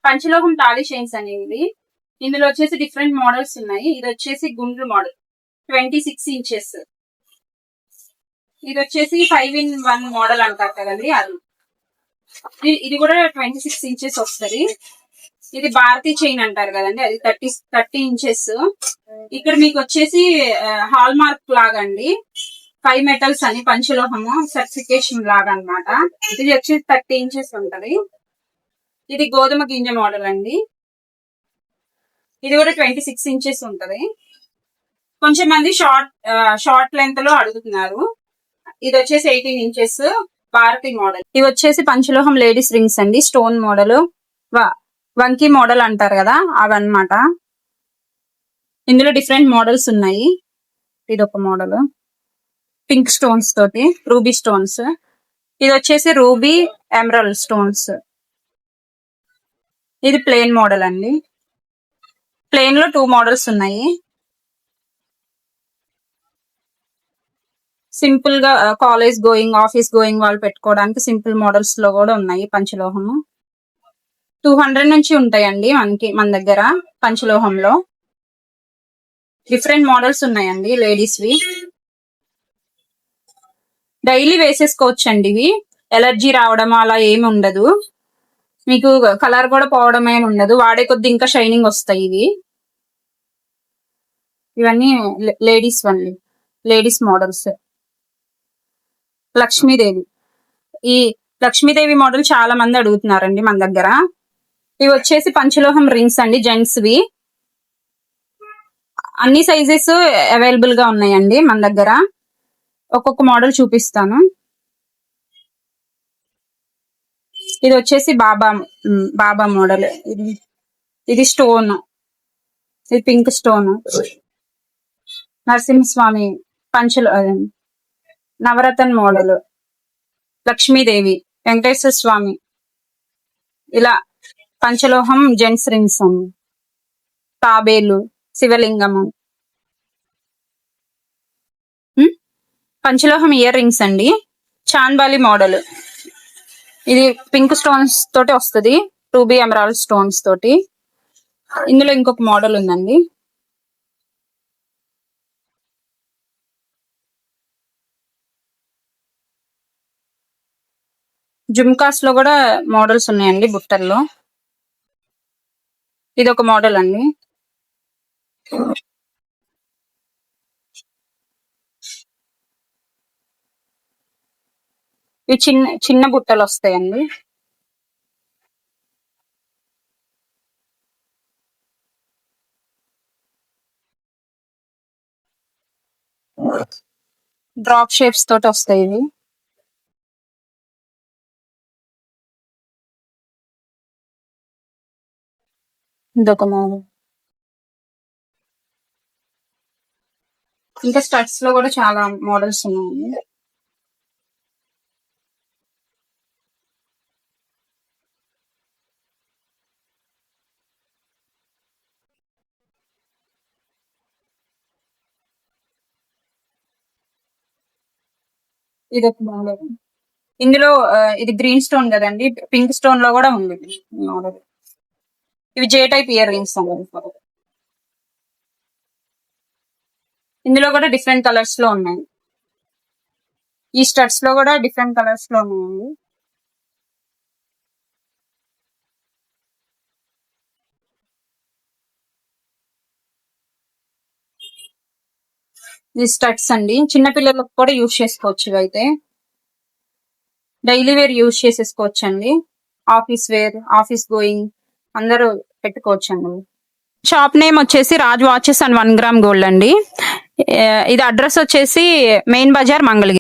పంచలోహం thali chains అనేవి. ఇందులో వచ్చేసి డిఫరెంట్ మోడల్స్ ఉన్నాయి. ఇది వచ్చేసి గుండ్రు మోడల్ 26 ఇంచెస్. ఇది వచ్చేసి 5-in-1 మోడల్ అంటారు కదండి, అది. ఇది కూడా 26 ఇంచెస్ వస్తుంది. ఇది భారతీ చైన్ అంటారు కదండి, అది 30 ఇంచెస్. ఇక్కడ మీకు వచ్చేసి హాల్ మార్క్ లాగా అండి, 5 మెటల్స్ అని పంచలోహము సర్టిఫికేషన్ లాగా అన్నమాట. ఇది వచ్చేసి 30 ఇంచెస్ ఉంటది. ఇది గోధుమ గింజ మోడల్ అండి. ఇది కూడా 26 ఇంచెస్ ఉంటది. కొంచెం మంది షార్ట్ లెంత్ లో అడుగుతున్నారు. ఇది వచ్చేసి 18 ఇంచెస్ భారతి మోడల్. ఇవి వచ్చేసి పంచలోహం లేడీస్ రింగ్స్ అండి, స్టోన్ మోడల్, వంకీ మోడల్ అంటారు కదా, అవన్నమాట. ఇందులో డిఫరెంట్ మోడల్స్ ఉన్నాయి. ఇది ఒక మోడల్ పింక్ స్టోన్స్ తోటి, రూబీ స్టోన్స్. ఇది వచ్చేసి రూబీ ఎమరల్డ్ స్టోన్స్. ఇది ప్లెయిన్ మోడల్ అండి. ప్లెయిన్ లో 2 మోడల్స్ ఉన్నాయి. సింపుల్ గా కాలేజ్ గోయింగ్, ఆఫీస్ గోయింగ్ వాళ్ళు పెట్టుకోవడానికి సింపుల్ మోడల్స్ లో కూడా ఉన్నాయి పంచలోహము. 200 నుంచి ఉంటాయండి మన దగ్గర పంచలోహంలో. డిఫరెంట్ మోడల్స్ ఉన్నాయండి లేడీస్ వి. డైలీ వేసేసుకోవచ్చు అండి. ఇవి ఎలర్జీ రావడం అలా ఏమి ఉండదు. మీకు కలర్ కూడా పోవడం ఏమి ఉండదు. వాడే కొద్ది ఇంకా షైనింగ్ వస్తాయి ఇవి. ఇవన్నీ లేడీస్ మోడల్స్. లక్ష్మీదేవి. ఈ లక్ష్మీదేవి మోడల్ చాలా మంది అడుగుతున్నారండి మన దగ్గర. ఇవి వచ్చేసి పంచలోహం రింగ్స్ అండి, జెంట్స్ వి. అన్ని సైజెస్ అవైలబుల్ గా ఉన్నాయండి మన దగ్గర. ఒక్కొక్క మోడల్ చూపిస్తాను. ఇది వచ్చేసి బాబా మోడల్. ఇది స్టోన్, ఇది పింక్ స్టోన్. నరసింహస్వామి నవరత్న మోడల్. లక్ష్మీదేవి, వెంకటేశ్వర స్వామి. ఇలా పంచలోహం జెంట్స్ రింగ్స్ అండి. తాబేలు, శివలింగము. పంచలోహం ఇయర్ రింగ్స్ అండి, చాంద్బాలి మోడల్. ఇది పింక్ స్టోన్స్ తోటి వస్తుంది, రూబీ ఎమరాల్డ్ స్టోన్స్ తోటి. ఇందులో ఇంకొక మోడల్ ఉందండి. జుమ్కాస్ లో కూడా మోడల్స్ ఉన్నాయండి బుట్టల్లో. ఇది ఒక మోడల్ అండి. ఇవి చిన్న బుట్టలు వస్తాయండి. డ్రాప్ షేప్స్ తోటి వస్తాయి ఇవి. ఇదొక మోడల్. ఇంకా స్టడ్స్ లో కూడా చాలా మోడల్స్ ఉన్నాయండి. ఇదొక మోడల్. ఇందులో ఇది గ్రీన్ స్టోన్ కదండి, పింక్ స్టోన్ లో కూడా ఉంది మోడల్. ఇవి జే టైప్ ఇయర్ రింగ్స్ అండి. ఇందులో కూడా డిఫరెంట్ కలర్స్ లో ఉన్నాయి. ఈ స్టడ్స్ లో కూడా డిఫరెంట్ కలర్స్ లో ఉన్నాయండి. ఈ స్టడ్స్ అండి, చిన్న పిల్లలకు కూడా యూజ్ చేసుకోవచ్చు. ఇవైతే డైలీ వేర్ యూజ్ చేసేసుకోవచ్చు అండి. ఆఫీస్ వేర్, ఆఫీస్ గోయింగ్ అందరూ పెట్టుకోవచ్చు అండి. షాప్ నేమ్ వచ్చేసి Raj watches and 1 gram gold అండి. ఇది అడ్రస్ వచ్చేసి మెయిన్ బజార్, మంగళగిరి.